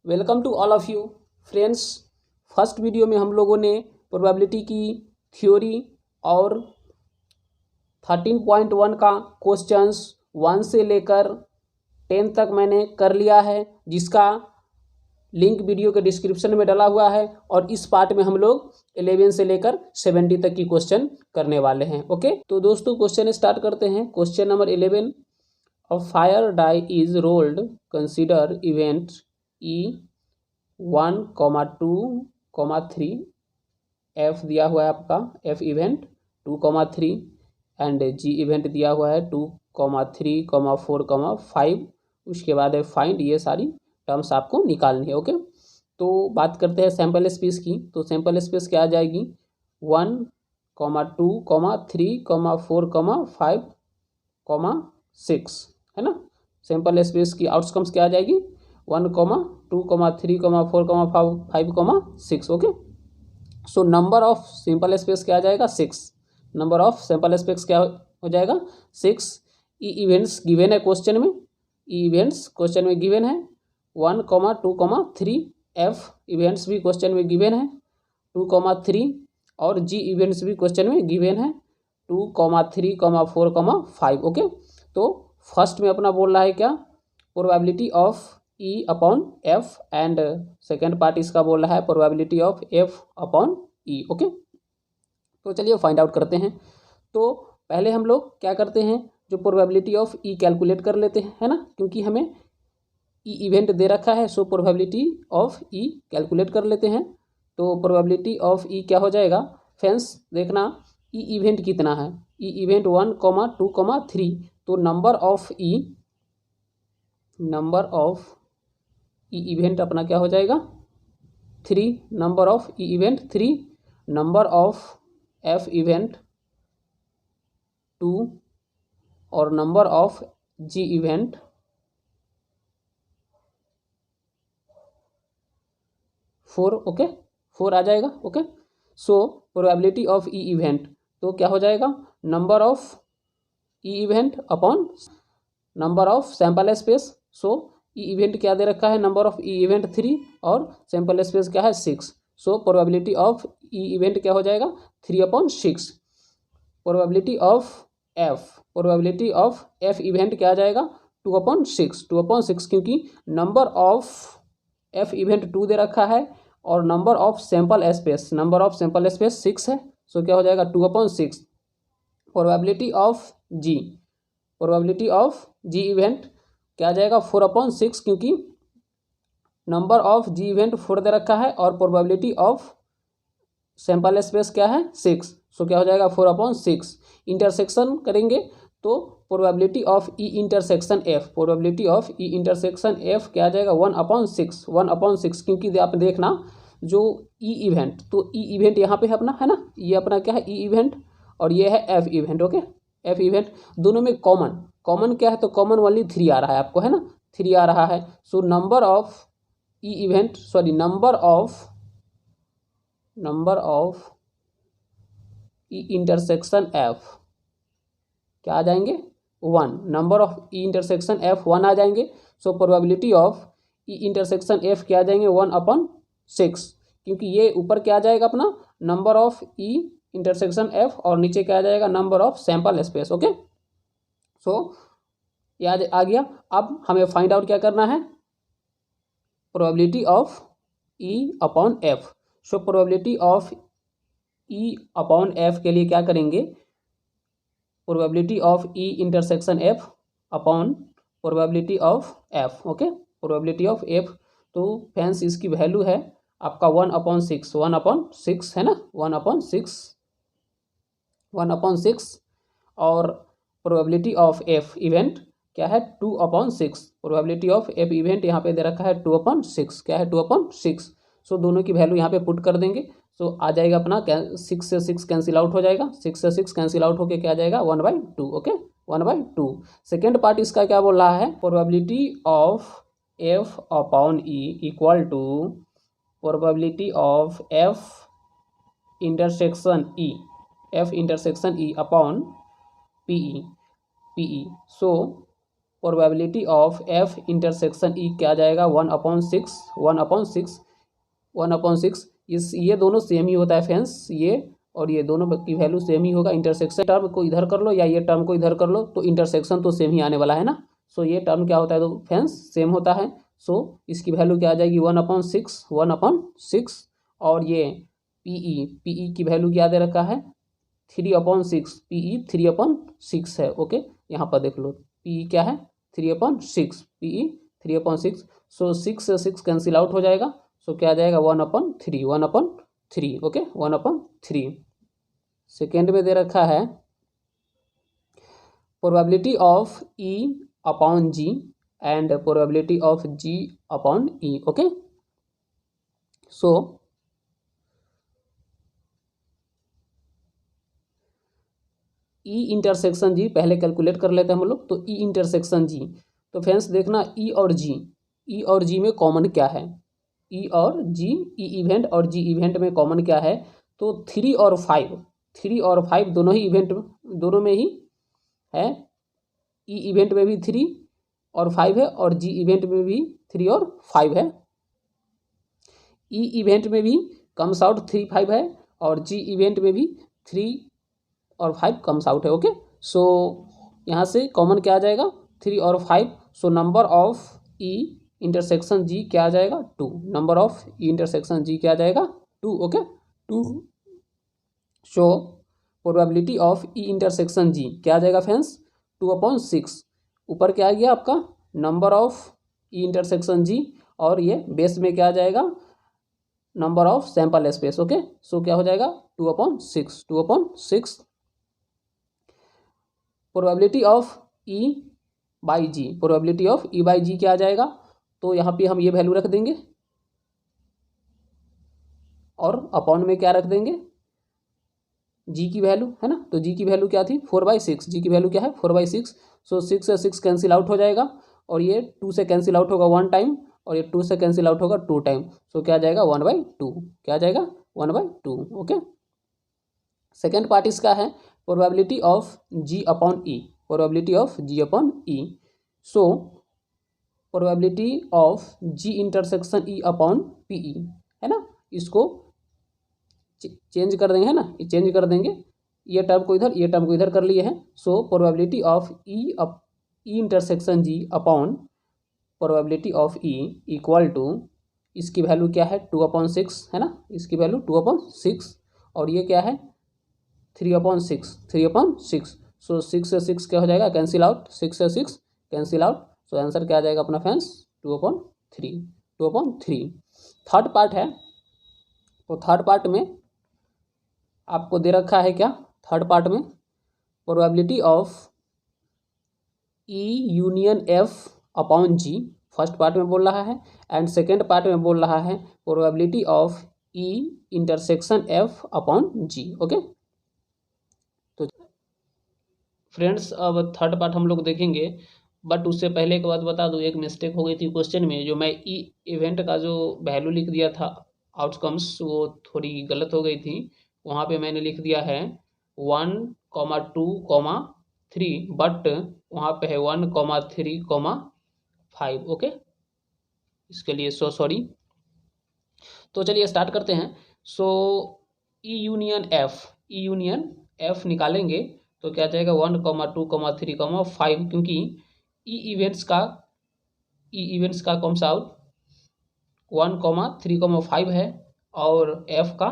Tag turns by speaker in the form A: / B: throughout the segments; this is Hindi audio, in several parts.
A: Welcome to all of you friends. First video में हम लोगों ने प्रोबेबिलिटी की थ्योरी और 13.1 का क्वेश्चंस 1 से लेकर 10 तक मैंने कर लिया है, जिसका लिंक वीडियो के डिस्क्रिप्शन में डाला हुआ है। और इस पार्ट में हम लोग 11 से लेकर 70 तक की क्वेश्चन करने वाले हैं। ओके, तो दोस्तों क्वेश्चन स्टार्ट करते हैं। Question number 11, a fair die is rolled, consider event E1, 2, 3, F दिया हुआ है आपका, F event 2, 3 and G event दिया हुआ है 2, 3, 4, 5। उसके बाद है फाइंड। ये सारी टर्म्स आपको निकालनी है। ओके, तो बात करते हैं सैम्पल स्पेस की। तो सैम्पल स्पेस क्या आ जाएगी, 1, 2, 3, 4, 5, 6 है ना। सैम्पल स्पेस की आउटकम्स क्या आ जाएगी, 1, 2, 3, 4, 5, 6। Okay, so number of simple space क्या आ जाएगा, 6। नंबर ऑफ सैम्पल स्पेस क्या हो जाएगा, 6। ई इवेंट्स गिवन है क्वेश्चन में, ई इवेंट्स क्वेश्चन में गिवन है 1, 2, 3। एफ इवेंट्स भी क्वेश्चन में गिवन है 2, 3 और जी इवेंट्स भी क्वेश्चन में गिवन है 2, 3, 4, 5। ओके, तो फर्स्ट में अपना बोल रहा है क्या, probability of E upon F and second part इसका बोल रहा है probability of F upon E। Okay, तो चलिए फाइंड आउट करते हैं। तो पहले हम लोग क्या करते हैं, जो प्रोबेबिलिटी ऑफ E कैलकुलेट कर लेते हैं, है ना, क्योंकि हमें E इवेंट दे रखा है। सो प्रोबेबिलिटी ऑफ E कैलकुलेट कर लेते हैं। तो प्रोबेबिलिटी ऑफ E क्या हो जाएगा फ्रेंड्स, देखना E इवेंट कितना है, E इवेंट 1, 2, 3। तो नंबर ऑफ ई इवेंट अपना क्या हो जाएगा, 3। Number of E event 3, number of F event 2 और number of G event 4। Okay, 4 आ जाएगा। Okay, so probability of E event तो क्या हो जाएगा, number of E event upon number of sample space. So E event क्या दे रखा है, नंबर ऑफ ई इवेंट 3 और सैम्पल स्पेस क्या है 6। सो प्रोबेबिलिटी ऑफ ई इवेंट क्या हो जाएगा, 3/6। प्रोबेबिलिटी ऑफ एफ इवेंट क्या आ जाएगा, 2/6 क्योंकि नंबर ऑफ एफ इवेंट 2 दे रखा है और नंबर ऑफ सैम्पल स्पेस 6 है। सो क्या हो जाएगा 2/6। प्रोबेबिलिटी ऑफ जी इवेंट क्या आ जाएगा, 4/6 क्योंकि नंबर ऑफ जी इवेंट 4 दे रखा है और प्रोबेबिलिटी ऑफ सैम्पल स्पेस क्या है 6। सो क्या हो जाएगा 4/6। इंटरसेक्शन करेंगे तो probability of E intersection F क्या आ जाएगा 1/6 क्योंकि आप देखना जो ई इवेंट, तो ई इवेंट यहाँ पे है अपना, है ना, ये अपना क्या है ई इवेंट और ये है F event. Okay, F event दोनों में कॉमन क्या है, तो कॉमन वाली 3 आ रहा है आपको, है ना, 3 आ रहा है। सो number of E event number of E intersection F क्या आ जाएंगे 1। Number of E intersection F 1 आ जाएंगे। सो probability of E intersection F क्या आ जाएंगे 1/6 क्योंकि ये ऊपर क्या आ जाएगा अपना number of E intersection F और नीचे क्या आ जाएगा number of sample space. Okay, so याद आ गया। अब हमें फाइंड आउट क्या करना है, probability of E upon F. So probability of E upon F के लिए क्या करेंगे, probability of E intersection F upon probability of F. Okay, probability of F तो फ्रेंड्स इसकी वैल्यू है आपका 1/6 है ना, 1/6 और प्रोबेबिलिटी ऑफ एफ इवेंट क्या है 2/6। प्रोबेबिलिटी ऑफ एफ इवेंट यहाँ पे दे रखा है 2/6, क्या है 2/6। सो दोनों की वैल्यू यहाँ पे पुट कर देंगे। सो आ जाएगा अपना 6 से 6 कैंसिल आउट हो जाएगा, 6 से 6 कैंसिल आउट होके क्या आ जाएगा 1/2। ओके, 1/2। सेकेंड पार्ट इसका क्या बोल रहा है, probability of F upon E equal to probability of F intersection E upon P E. So probability of F intersection E क्या जाएगा 1/6 1/6 इस ये दोनों सेम ही होता है फ्रेंड्स, ये और ये दोनों की वैल्यू सेम ही होगा। इंटरसेक्शन टर्म को इधर कर लो या ये टर्म को इधर कर लो तो इंटरसेक्शन तो सेम ही आने वाला है ना। सो ये टर्म क्या होता है तो फ्रेंड्स सेम होता है। सो इसकी वैल्यू क्या आ जाएगी 1/6 और ये पीई की वैल्यू क्या दे रखा है 3/6 पीई 3/6 है। ओके यहाँ पर देख लो पीई क्या है 3/6 पीई 3/6। सो 6 से 6 कैंसिल आउट हो जाएगा। सो क्या आ जाएगा 1/3 ओके 1/3। सेकेंड में दे रखा है probability of E upon G and probability of G upon E. Okay so E intersection G पहले कैलकुलेट कर लेते हैं हम लोग। तो ई इंटरसेक्शन जी तो फ्रेंड्स देखना ई और जी में कॉमन क्या है। ई और जी ई इवेंट और जी इवेंट में कॉमन क्या है तो 3 और 5 दोनों ही इवेंट दोनों में ही है। ई इवेंट में भी 3 और 5 है और जी इवेंट में भी 3 और 5 है। ई इवेंट में भी कम्स आउट 3 5 है और जी इवेंट में भी 3 और 5 कम्स आउट है। ओके सो यहाँ से कॉमन क्या आ जाएगा 3 और 5। So number of E intersection G क्या आ जाएगा 2। Number of E intersection G क्या आ जाएगा 2। Okay 2। So probability of E intersection G क्या आ जाएगा फ्रेंड्स 2/6। ऊपर क्या आ गया आपका number of E intersection G और ये बेस में क्या आ जाएगा number of sample space. Okay so क्या हो जाएगा 2/6 probability of E by G. Probability of E by G क्या आ जाएगा तो यहाँ पे हम ये वैल्यू रख देंगे और अपॉन में क्या रख देंगे जी की वैल्यू है ना। तो जी की वैल्यू क्या थी 4/6। जी की वैल्यू क्या है 4/6। सो 6 से 6 कैंसिल आउट हो जाएगा और ये 2 से कैंसिल आउट होगा 1 टाइम और ये 2 से कैंसिल आउट होगा 2 टाइम। सो क्या आ जाएगा 1/2 क्या आ जाएगा 1/2। ओके सेकेंड पार्ट इसका है probability of G upon E. Probability of G upon E. So probability of G intersection E upon P E है ना। इसको चेंज कर देंगे है ना चेंज कर देंगे ये टर्म को इधर ये टर्म को इधर कर लिए हैं। So probability of E intersection G upon probability of E equal to इसकी वैल्यू क्या है 2/6 है ना। इसकी वैल्यू 2/6 और ये क्या है 3/6। सो 6 से 6 क्या हो जाएगा कैंसिल आउट 6 से 6 कैंसिल आउट। सो आंसर क्या आ जाएगा अपना फ्रेंड्स 2/3। थर्ड पार्ट है तो थर्ड पार्ट में आपको दे रखा है क्या थर्ड पार्ट में probability of E union F upon G. First part में बोल रहा है एंड सेकेंड पार्ट में बोल रहा है probability of E intersection F upon G. Okay तो फ्रेंड्स अब थर्ड पार्ट हम लोग देखेंगे बट उससे पहले एक बात बता दूं एक मिस्टेक हो गई थी क्वेश्चन में। जो मैं ई इवेंट का जो वैल्यू लिख दिया था आउटकम्स वो थोड़ी गलत हो गई थी। वहाँ पे मैंने लिख दिया है 1,2,3 बट वहाँ पे है 1,3,5। ओके इसके लिए सॉरी। तो चलिए स्टार्ट करते हैं। सो ई यूनियन एफ निकालेंगे तो क्या जाएगा 1,2,3,5 क्योंकि ई इवेंट्स का कम्स आउट 1,3,5 है और एफ का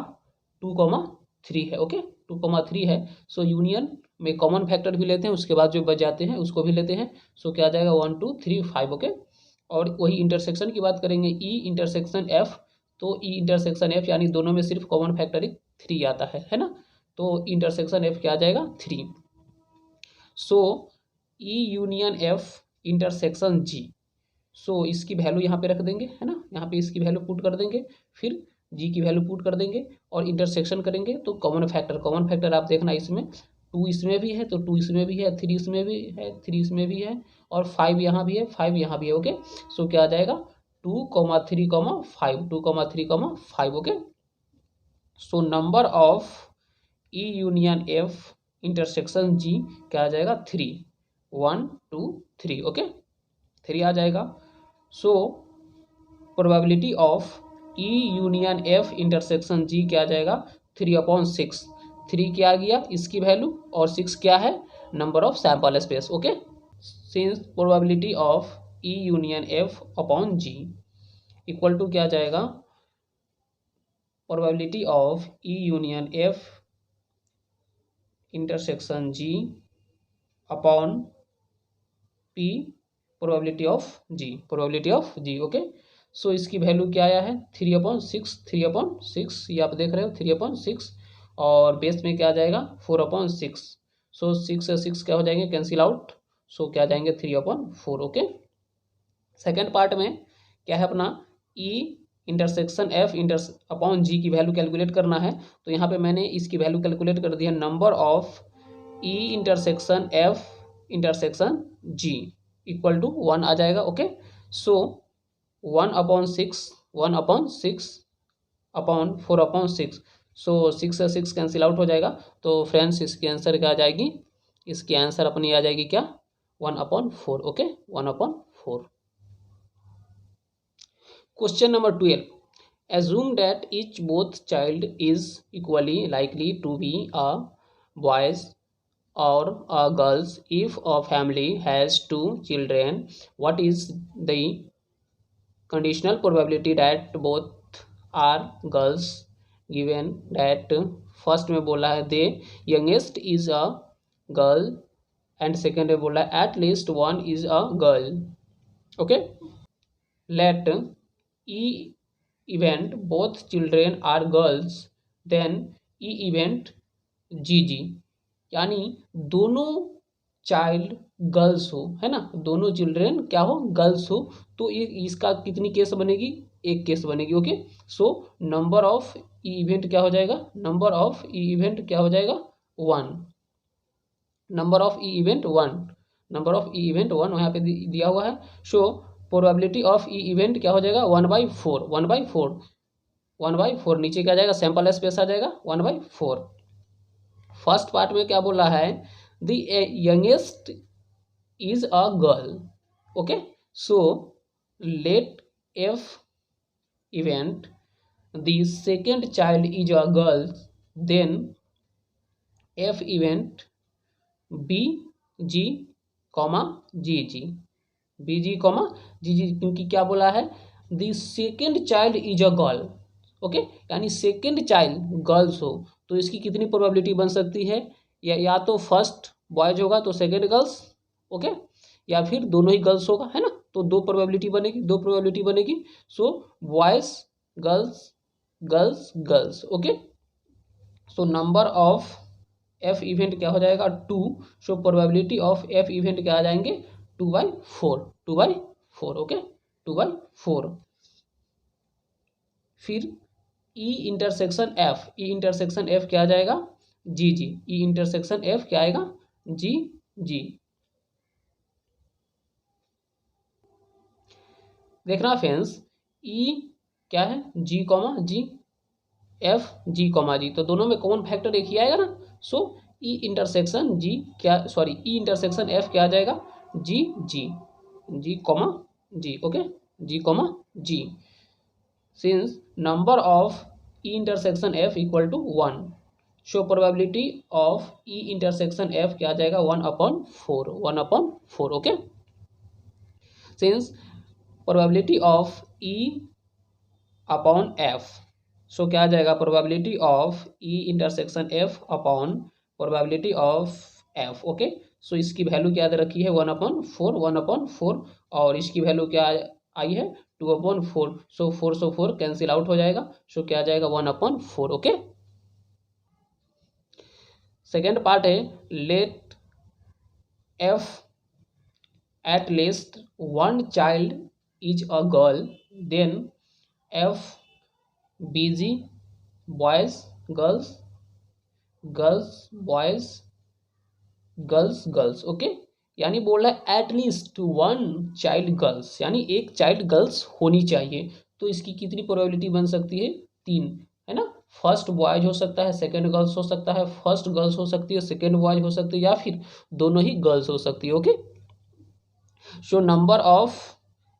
A: 2,3 है। ओके 2,3 है। सो यूनियन में कॉमन फैक्टर भी लेते हैं उसके बाद जो बच जाते हैं उसको भी लेते हैं। सो क्या आ जाएगा 1 2 3 5। ओके और वही इंटरसेक्शन की बात करेंगे ई इंटरसेक्शन एफ। तो ई इंटरसेक्शन एफ यानी दोनों में सिर्फ कॉमन फैक्टर 3 आता है ना। तो इंटरसेक्शन एफ क्या आ जाएगा 3। सो ई यूनियन एफ इंटरसेक्शन जी। सो इसकी वैल्यू यहाँ पे रख देंगे है ना। यहाँ पे इसकी वैल्यू पुट कर देंगे फिर जी की वैल्यू पुट कर देंगे और इंटरसेक्शन करेंगे तो कॉमन फैक्टर आप देखना इसमें 2 इसमें भी है तो 2 इसमें भी है 3 इसमें भी है 3 इसमें भी है और 5 यहाँ भी है 5 यहाँ भी है। ओके सो क्या आ जाएगा 2,3,5 2,3,5। Okay so number of E union F intersection G क्या आ जाएगा 3 1 2 3। ओके 3 आ जाएगा। So probability of E union F intersection G क्या आ जाएगा, 3/6। 3 क्या आ गया इसकी वैल्यू, और 6 क्या है, number of sample space. Okay, since probability of E union F upon G equal to क्या आ जाएगा, probability of E union F intersection G upon P probability of G. Okay, so इसकी वैल्यू क्या आया है, 3/6। 3/6 ये आप देख रहे हो, 3/6, और बेस में क्या आ जाएगा, 4/6। सो 6 से 6 क्या हो जाएंगे, कैंसिल आउट। सो क्या जाएंगे, 3/4। ओके, सेकेंड पार्ट में क्या है अपना, ई इंटरसेक्शन एफ अपॉन जी की वैल्यू कैलकुलेट करना है। तो यहाँ पे मैंने इसकी वैल्यू कैलकुलेट कर दी है, number of E intersection F intersection G equal to 1 आ जाएगा। ओके, सो 1/6 अपॉन 4/6। सो 6 से 6 कैंसिल आउट हो जाएगा। तो फ्रेंड्स इसकी आंसर क्या आ जाएगी, इसकी आंसर अपनी आ जाएगी क्या, 1/4। Okay, 1/4। Question number 12. Assume that each both child is equally likely to be a boys or a girls. If a family has 2 children, what is the conditional probability that both are girls? Given that first में बोला है the youngest is a girl and second में बोला है at least one is a girl. Okay, let E event both children are girls, then E event GG, यानी दोनों चाइल्ड गर्ल्स हो, है ना, दोनों चिल्ड्रेन क्या हो, गर्ल्स हो, तो ये इसका कितनी केस बनेगी, एक केस बनेगी। Okay, so number of E event क्या हो जाएगा, नंबर ऑफ ई इवेंट क्या हो जाएगा, 1। Number of E event 1, number of E event 1 यहाँ पे दिया हुआ है। सो प्रोबेबिलिटी ऑफ ई इवेंट क्या हो जाएगा, 1/4। 1/4 नीचे क्या आ जाएगा, सैंपल स्पेस आ जाएगा 1/4। फर्स्ट पार्ट में क्या बोला है, the youngest is a girl. Okay, so let F event the second child is a girl, then F event B G comma G G, B G comma G G, क्योंकि क्या बोला है, the second child is a girl. Okay, यानी सेकेंड चाइल्ड गर्ल्स हो, तो इसकी कितनी प्रोबेबिलिटी बन सकती है, या तो फर्स्ट बॉयज होगा तो सेकेंड गर्ल्स, ओके, या फिर दोनों ही गर्ल्स होगा, है ना, तो दो प्रोबेबिलिटी बनेगी। So boys girls girls girls. Okay, so number of F event क्या हो जाएगा, 2। So probability of F event क्या आ जाएंगे, 2/4। ओके, 2/4। फिर ई इंटरसेक्शन एफ क्या आ जाएगा, जी जी, ई इंटरसेक्शन एफ क्या आएगा, जी जी। देखना फ्रेंड्स, ई क्या है, जी कॉमा जी, एफ जी कॉमा जी, तो दोनों में कॉमन फैक्टर एक ही आएगा ना। सो ई इंटरसेक्शन जी क्या, सॉरी ई इंटरसेक्शन एफ क्या आ जाएगा, G G, G comma G. Okay, G comma G, since number of E intersection F equal to 1, so probability of E intersection F क्या आ जाएगा, 1/4। Okay, since probability of E upon F, so क्या आ जाएगा, probability of E intersection F upon probability of F. Okay, so इसकी वैल्यू क्या दे रखी है, 1/4, और इसकी वैल्यू क्या आई है, 2/4। सो 4 कैंसिल आउट हो जाएगा। सो क्या आ जाएगा, 1/4। ओके, सेकेंड पार्ट है, let F at least one child is a girl, then F BG boys girls girls boys girls girls. Okay, यानी बोल रहा है एटलीस्ट 1 चाइल्ड गर्ल्स, यानी एक चाइल्ड गर्ल्स होनी चाहिए। तो इसकी कितनी प्रोबेबिलिटी बन सकती है, 3, है ना। फर्स्ट बॉयज हो सकता है, सेकेंड गर्ल्स हो सकता है, फर्स्ट गर्ल्स हो सकती है, सेकेंड बॉयज हो सकती है, या फिर दोनों ही गर्ल्स हो सकती है। Okay, so number of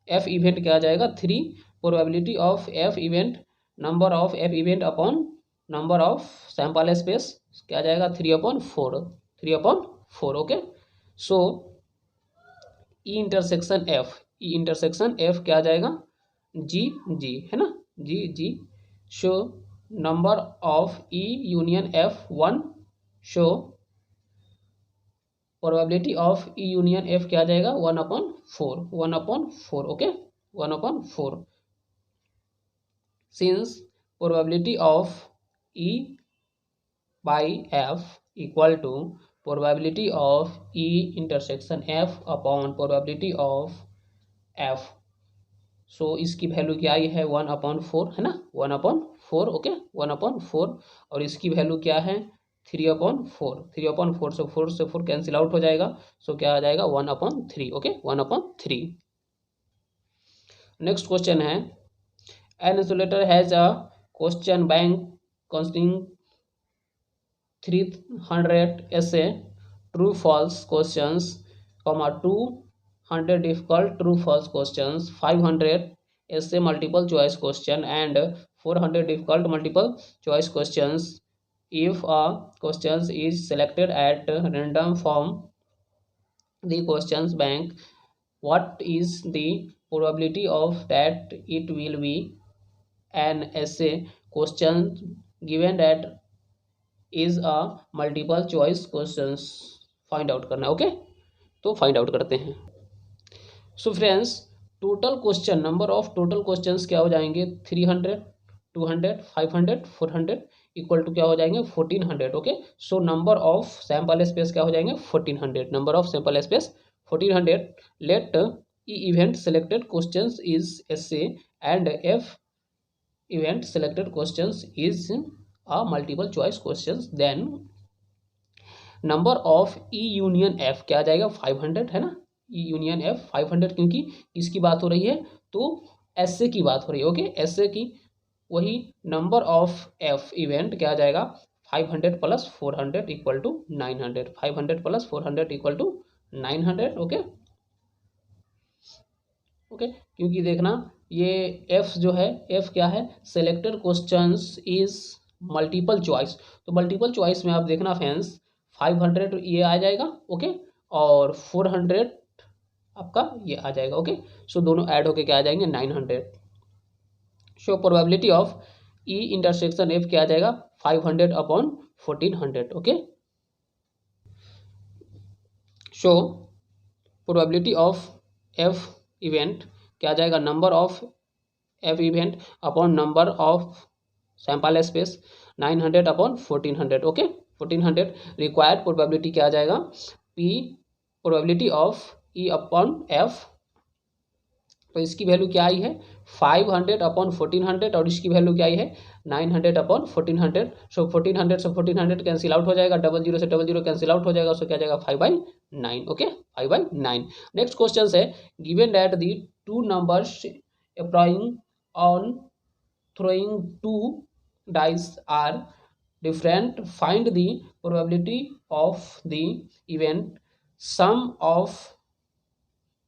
A: F event क्या आ जाएगा 3, probability of F event, number of F event upon number of sample space क्या आ जाएगा 3/4, 3/4 okay. So E intersection F क्या आ जाएगा जी जी है ना, G G. So number of E union F 1, so probability of E union F क्या आ जाएगा 1/4, 1/4 okay, 1/4 since probability of E by F equal to probability of E intersection F upon probability of F. So इसकी वैल्यू क्या आई है 1/4 है ना, 1/4 ओके, 1/4 और इसकी वैल्यू क्या है 3/4, 3/4 से 4 कैंसिल आउट हो जाएगा। सो क्या आ जाएगा 1/3 ओके, 1/3। नेक्स्ट क्वेश्चन है an insulator has a question bank consisting 300 essay true false questions, 200 difficult true false questions, 500 essay multiple choice question and 400 difficult multiple choice questions. If a question is selected at random from the questions bank, what is the probability of that it will be an essay question given that is a multiple choice questions find out करना है ओके। तो फाइंड आउट करते हैं। So friends total question, number of total questions क्या हो जाएंगे 300, 200, 500, 400 इक्वल टू क्या हो जाएंगे 1400 okay. So number of sample space क्या हो जाएंगे 1400, number of sample space 1400। Let E event selected questions is SA and F event selected questions is multiple choice questions, then number of E union F क्या आ जाएगा 500 है ना, ई यूनियन एफ 500 क्योंकि किसकी बात हो रही है तो एसए की बात हो रही है ओके, एसए की। वही नंबर ऑफ एफ इवेंट क्या आ जाएगा 500 + 400 equal to 900, 500 + 400 equal to 900 okay okay. क्योंकि देखना ये एफ जो है, एफ क्या है selected questions is multiple choice, तो मल्टीपल चॉइस में आप देखना फ्रेंड्स 500 ये आ जाएगा ओके और 400 आपका ये आ जाएगा ओके। सो दोनों ऐड होके क्या आ जाएंगे 900। सो probability of E intersection F क्या आ जाएगा 500/1400 okay. So probability of F event क्या आ जाएगा number of F event upon number of sample space 900/1400 okay, 1400। Required probability क्या आ जाएगा P probability of E upon F, तो इसकी वैल्यू क्या आई है 500/1400 और इसकी वैल्यू क्या आई है 900/1400। सो 1400 से 1400 कैंसिल आउट हो जाएगा, 00 से 00 कैंसिल आउट हो जाएगा, सो क्या जाएगा 5/9 ओके, 5/9। नेक्स्ट क्वेश्चन है given that the two numbers applying on throwing two dice are different, find the probability of the event sum of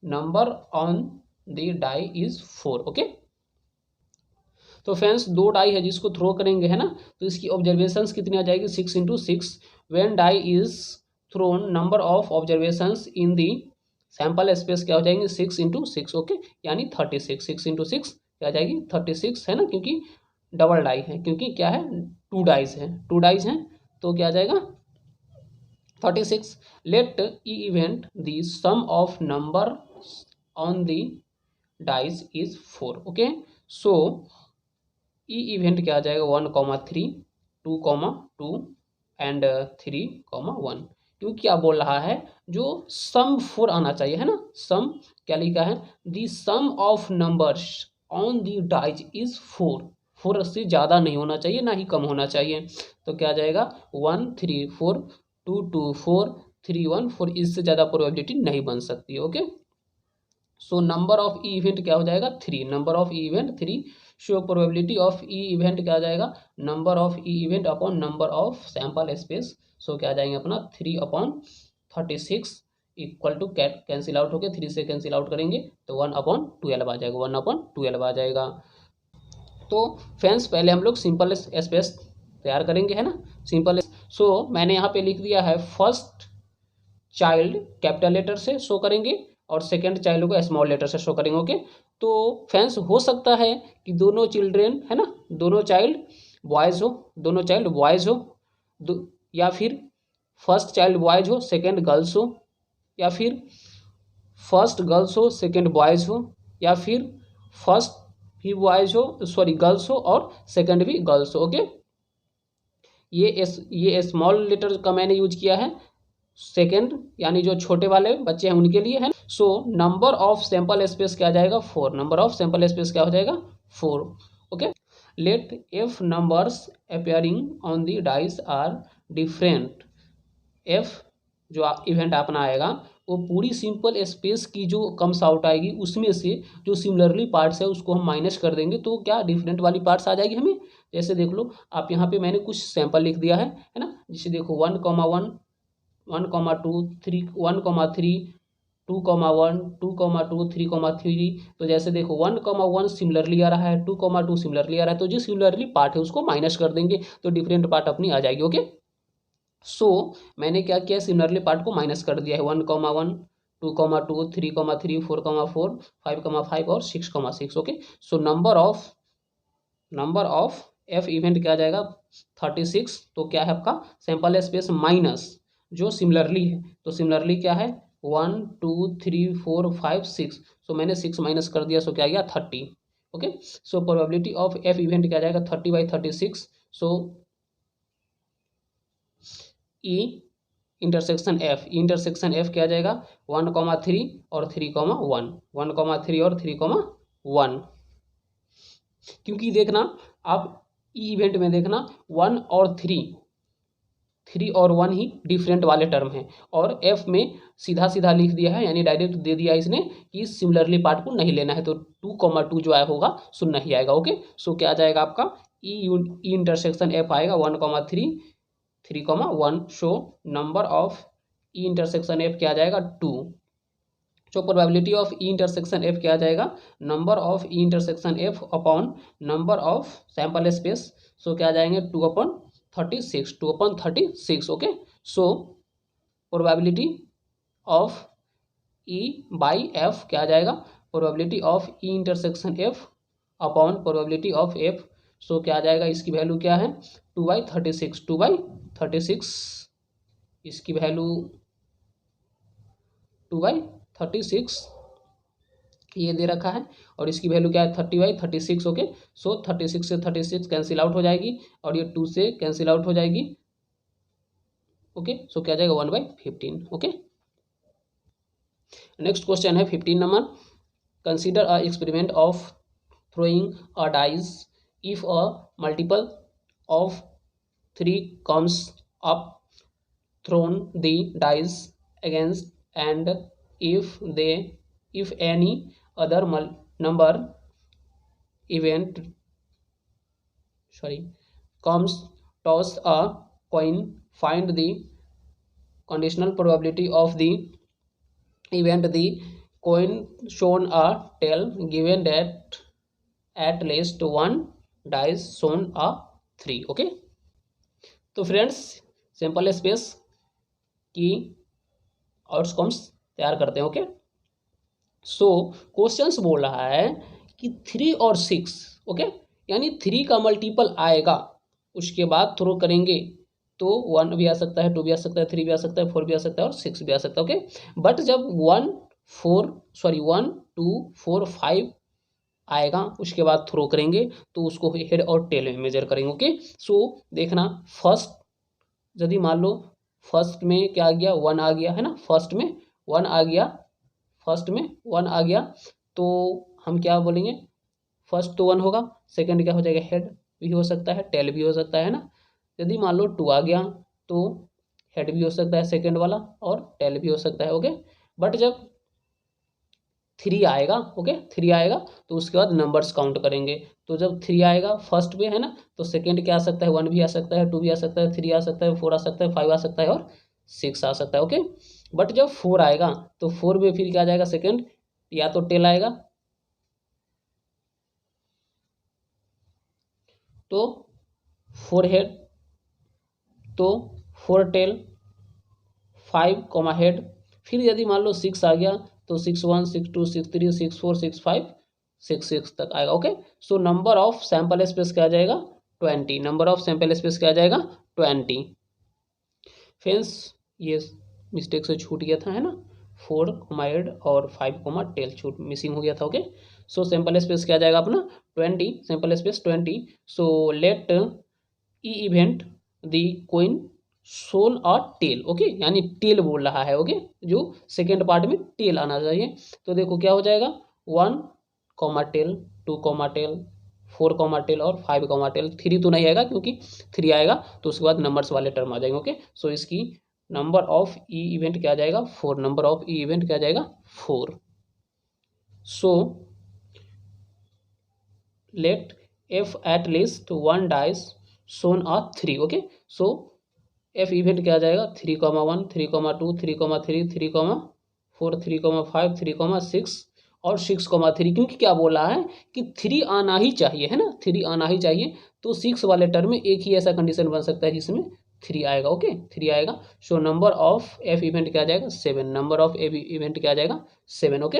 A: number on the die is 4 okay. तो फ्रेंड्स दो डाई है जिसको थ्रो करेंगे है ना, तो इसकी ऑब्जर्वेशंस कितनी आ जाएगी 6 × 6। When die is thrown number of observations in the sample space क्या हो जाएंगे 6 × 6 ओके, यानी 36, 6 × 6 क्या आ जाएगी 36 है ना, क्योंकि डबल डाई है, क्योंकि क्या है टू डाइज हैं तो क्या आ जाएगा 36। Let E event the sum of number on the dies is 4 okay. So E event क्या आ जाएगा 1,3, 2,2 एंड 3,1, क्योंकि क्या बोल रहा है जो सम 4 आना चाहिए है ना, सम क्या लिखा है the sum of numbers on the dies is 4, 4 से ज़्यादा नहीं होना चाहिए ना ही कम होना चाहिए, तो क्या आ जाएगा 1 3 4 2 2 4 3 1 4, इससे ज़्यादा प्रोबेबिलिटी नहीं बन सकती है okay. So number of E event क्या हो जाएगा 3, number of E event 3। So probability of E event क्या आ जाएगा number of E event upon number of sample space, so क्या आ जाएंगे अपना 3/36 इक्वल टू कैंसिल आउट होके 3 से कैंसिल आउट करेंगे तो 1/12 आ जाएगा, 1/12 आ जाएगा। तो फ्रेंड्स पहले हम लोग सिंपल स्पेस तैयार करेंगे, है ना, सिंपल। सो मैंने यहाँ पे लिख दिया है फर्स्ट चाइल्ड कैपिटल लेटर से शो करेंगे और सेकेंड चाइल्ड को स्मॉल लेटर से शो करेंगे। ओके, तो फ्रेंड्स हो सकता है कि दोनों चिल्ड्रेन, है ना, दोनों चाइल्ड बॉयज़ हो, दोनों चाइल्ड बॉयज़ हो, या फिर फर्स्ट चाइल्ड बॉयज़ हो सेकेंड गर्ल्स हो, या फिर फर्स्ट गर्ल्स हो सेकेंड बॉयज़ हो, या फिर फर्स्ट भी बॉयज़ हो, सॉरी गर्ल्स हो और सेकेंड भी गर्ल्स हो। ओके, ये स्मॉल लेटर का मैंने यूज किया है सेकेंड, यानी जो छोटे वाले बच्चे हैं उनके लिए है। सो नंबर ऑफ सैंपल स्पेस क्या जाएगा 4, नंबर ऑफ सैंपल स्पेस क्या हो जाएगा 4। Okay, let if numbers appearing on the dice are different, F जो इवेंट अपना आएगा वो पूरी सिंपल स्पेस की जो कम्स आउट आएगी उसमें से जो सिमिलरली पार्ट्स है उसको हम माइनस कर देंगे, तो क्या डिफरेंट वाली पार्ट्स आ जाएगी हमें। जैसे देख लो आप यहाँ पे मैंने कुछ सैंपल लिख दिया है ना, जिसे देखो 1,1 1,2 3 1,3 2,1 2,2 3,3। तो जैसे देखो 1,1 सिमिलरली आ रहा है, 2,2 सिमिलरली आ रहा है, तो जो सिमिलरली पार्ट है उसको माइनस कर देंगे तो डिफरेंट पार्ट अपनी आ जाएगी। ओके, सो मैंने क्या किया, सिमिलरली पार्ट को माइनस कर दिया है, 1,1 2,2 3,3 4,4 5,5 और 6,6। Okay, so number of F event क्या जाएगा 36। तो क्या है आपका सैंपल स्पेस माइनस जो सिमिलरली है, तो सिमिलरली क्या है 1 2 3 4 5 6, सो मैंने 6 माइनस कर दिया, सो क्या आ गया 30। Okay, so probability of F event क्या जाएगा 30/36। सो ई इंटरसेक्शन एफ क्या जाएगा 1,3 और 3,1 1,3 और 3,1, क्योंकि देखना आप ई इवेंट में देखना 1 और 3 और 1 ही डिफरेंट वाले टर्म हैं, और एफ में सीधा सीधा लिख दिया है, यानी डायरेक्ट दे दिया इसने कि सिमिलरली पार्ट को नहीं लेना है, तो 2,2 जो आया होगा सो नहीं आएगा। ओके, सो क्या आ जाएगा आपका ई इंटरसेक्शन एफ आएगा 1,3 3,1। So number of E intersection F क्या आ जाएगा 2। So probability of E intersection F क्या आ जाएगा number of E intersection F upon number of sample space, so क्या आ जाएंगे 2/36 okay, so probability of E by F क्या आ जाएगा probability of E intersection F upon probability of F, so क्या आ जाएगा इसकी वैल्यू क्या है 2/36 2/36, इसकी वैल्यू 2/36 ये दे रखा है, और इसकी वैल्यू क्या है 30/36। ओके, सो 36 से 36 कैंसिल आउट हो जाएगी और ये 2 से कैंसिल आउट हो जाएगी। ओके, सो क्या जाएगा 1/15। ओके, नेक्स्ट क्वेश्चन है 15 number, consider a experiment of throwing a dice if a multiple of 3 comes up, thrown the dice against, and if any other number event comes, toss a coin, find the conditional probability of the event the coin shown a tail given that at least one dice shown a 3। Okay, तो फ्रेंड्स सिंपल स्पेस की आउटकम्स तैयार करते हैं। ओके, सो क्वेश्चंस बोल रहा है कि 3 और 6, ओके, यानी 3 का मल्टीपल आएगा उसके बाद थ्रो करेंगे तो 1 भी आ सकता है, 2 भी आ सकता है, 3 भी आ सकता है, 4 भी आ सकता है और 6 भी आ सकता है। ओके, बट जब 1 2 4 5 आएगा उसके बाद थ्रो करेंगे तो उसको हेड और टेल में मेजर करेंगे। ओके, सो देखना फर्स्ट यदि मान लो फर्स्ट में क्या आ गया 1 आ गया है ना, फर्स्ट में 1 आ गया तो हम क्या बोलेंगे फर्स्ट तो 1 होगा, सेकंड क्या हो जाएगा हेड भी हो सकता है, टेल भी हो सकता है ना। यदि मान लो 2 आ गया तो हेड भी हो सकता है सेकंड वाला और टेल भी हो सकता है। ओके, बट जब 3 आएगा, ओके 3 आएगा तो उसके बाद नंबर्स काउंट करेंगे, तो जब 3 आएगा फर्स्ट पे है ना तो सेकंड क्या आ सकता है 1 भी आ सकता है, 2 भी आ सकता है, 3 आ सकता है, 4 आ सकता है, 5 आ सकता है और 6 आ सकता है। ओके, बट जब 4 आएगा तो 4 में फिर क्या आ जाएगा, सेकेंड या तो टेल आएगा, तो 4 हेड, तो 4 टेल, 5 कॉमा हेड, फिर यदि मान लो 6 आ गया तो 6 1 6 2 6 3 6 4 6 5 6 6 तक आएगा। Okay, so number of sample space क्या आ जाएगा, 20। नंबर ऑफ सैंपल स्पेस क्या आ जाएगा, 20। फ्रेंड्स ये मिस्टेक से छूट गया था, है ना, 4 कॉमा हेड और 5 कॉमा टेल छूट मिसिंग हो गया था। ओके, सो सैंपल स्पेस क्या आ जाएगा अपना 20, sample space 20। So let E event the coin shows और टेल। ओके, यानी टेल बोल रहा है। ओके, जो सेकेंड पार्ट में टेल आना चाहिए। तो देखो क्या हो जाएगा, 1 comma tail, 2 comma tail, 4 comma tail और 5 कॉमा टेल। 3 तो नहीं आएगा, क्योंकि 3 आएगा तो उसके बाद नंबर्स वाले टर्म आ जाएंगे। ओके, सो इसकी नंबर ऑफ ई इवेंट क्या आ जाएगा, 4। नंबर ऑफ ई इवेंट क्या आ जाएगा, 4। So let F at least 1 dice shown आ 3। ओके, सो एफ इवेंट क्या आ जाएगा, 3,1 3,2 3,3 3,4 3,5 3,6 और 6,3, क्योंकि क्या बोल रहा है कि 3 आना ही चाहिए, है ना, 3 आना ही चाहिए। तो 6 वाले टर्म में एक ही ऐसा कंडीशन बन सकता है जिसमें 3 आएगा। ओके, 3 आएगा। सो नंबर ऑफ एफ इवेंट क्या आ जाएगा, 7। नंबर ऑफ एफ इवेंट क्या आ जाएगा, 7। ओके,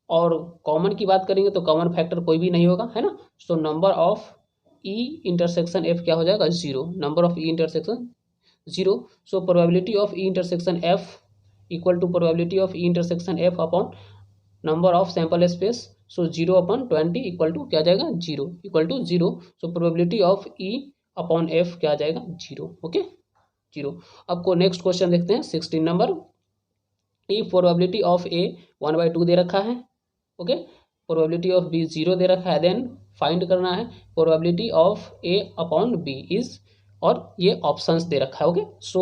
A: और कॉमन की बात करेंगे तो कॉमन फैक्टर कोई भी नहीं होगा, है ना। So number of E intersection F क्या हो जाएगा, 0। Number of E intersection 0। So probability of E intersection F equal to probability of E intersection F upon number of sample space. So 0/20 equal to क्या आ जाएगा, 0 equal to 0। So probability of E upon F क्या आ जाएगा, 0। ओके, 0। अब को नेक्स्ट क्वेश्चन देखते हैं, 16 नंबर। ई प्रोबेबिलिटी ऑफ ए 1/2 दे रखा है। ओके, प्रोबेबिलिटी ऑफ बी 0 दे रखा है। देन फाइंड करना है probability of A upon B is, और ये ऑप्शंस दे रखा है। Okay, so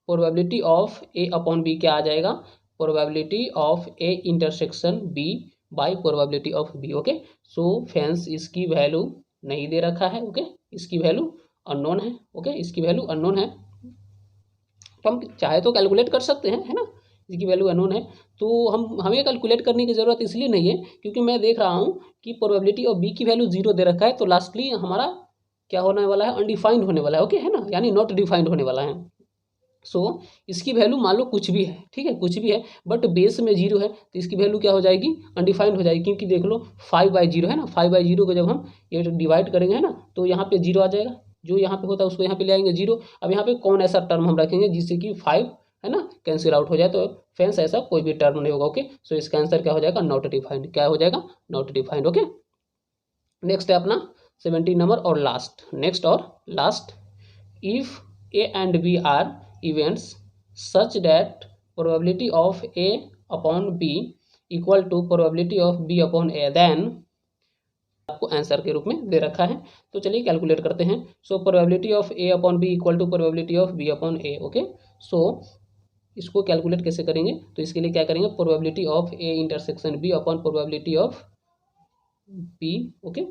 A: probability of A upon B क्या आ जाएगा, probability of A intersection B by probability of B. Okay, so friends इसकी वैल्यू नहीं दे रखा है। ओके, इसकी वैल्यू अननोन है। ओके, इसकी वैल्यू अननोन है, तो हम चाहे तो कैलकुलेट कर सकते हैं, है ना। इसकी वैल्यू अननोन है तो हमें कैलकुलेट करने की ज़रूरत इसलिए नहीं है क्योंकि मैं देख रहा हूँ कि प्रोबेबिलिटी ऑफ बी की वैल्यू 0 दे रखा है, तो लास्टली हमारा क्या होने वाला है, अनडिफाइंड होने वाला है। ओके, है ना, यानी नॉट डिफाइंड होने वाला है। सो इसकी वैल्यू मान लो कुछ भी है, ठीक है, कुछ भी है, बट बेस में 0 है तो इसकी वैल्यू क्या हो जाएगी, अनडिफाइंड हो जाएगी। क्योंकि देख लो 5/0 है ना, 5/0 को जब हम ये डिवाइड करेंगे, है ना, तो यहाँ पे 0 आ जाएगा। जो यहाँ पे होता है उसको यहाँ पे ले आएंगे 0। अब यहाँ पे कौन ऐसा टर्म हम रखेंगे जिससे कि 5, है ना, कैंसिल आउट हो जाए। तो फ्रेंड्स ऐसा कोई भी टर्म नहीं होगा। ओके, सो इसका आंसर क्या हो जाएगा, नॉट डिफाइंड। क्या हो जाएगा, नॉट डिफाइंड। ओके, नेक्स्ट है अपना 17 नंबर और लास्ट, नेक्स्ट और last. If A and B are events such that probability of A upon B equal to probability of B upon A, then आपको आंसर के रूप में दे रखा है। तो चलिए कैलकुलेट करते हैं। So probability of A upon B equal to probability of B upon A। Okay, so इसको कैलकुलेट कैसे करेंगे, तो इसके लिए क्या करेंगे, probability of A intersection B upon probability of B, okay,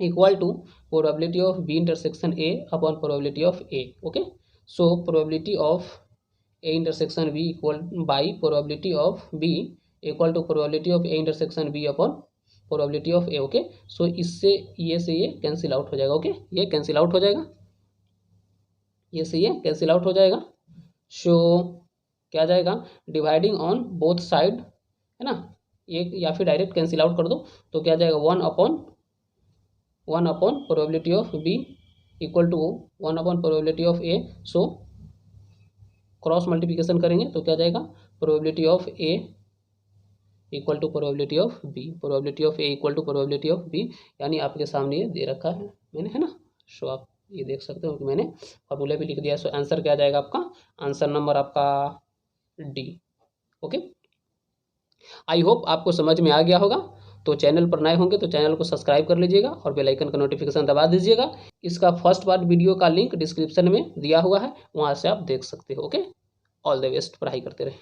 A: equal to probability of B intersection A upon probability of A। Okay, so probability of A intersection B equal by probability of B equal to probability of A intersection B upon probability of A। Okay, सो इससे ये से ये कैंसिल आउट हो जाएगा। ओके, ये कैंसिल आउट हो जाएगा, ये से ये कैंसिल आउट हो जाएगा। सो क्या जाएगा, डिवाइडिंग ऑन बोथ साइड, है ना, एक या फिर डायरेक्ट कैंसिल आउट कर दो तो क्या जाएगा, 1 upon probability of B equal to 1 upon probability of A। So cross multiplication करेंगे तो क्या जाएगा, probability of A equal to probability of B, probability of A equal to probability of B, यानी आपके सामने ये दे रखा है मैंने, है ना। सो आप ये देख सकते हो कि मैंने फॉर्मूले पे लिख दिया। सो आंसर क्या जाएगा आपका, आंसर नंबर आपका D। ओके, आई होप आपको समझ में आ गया होगा। तो चैनल पर नए होंगे तो चैनल को सब्सक्राइब कर लीजिएगा और बेल आइकन का नोटिफिकेशन दबा दीजिएगा। इसका फर्स्ट पार्ट वीडियो का लिंक डिस्क्रिप्शन में दिया हुआ है, वहाँ से आप देख सकते हो। ओके, ऑल द बेस्ट, पढ़ाई करते रहें।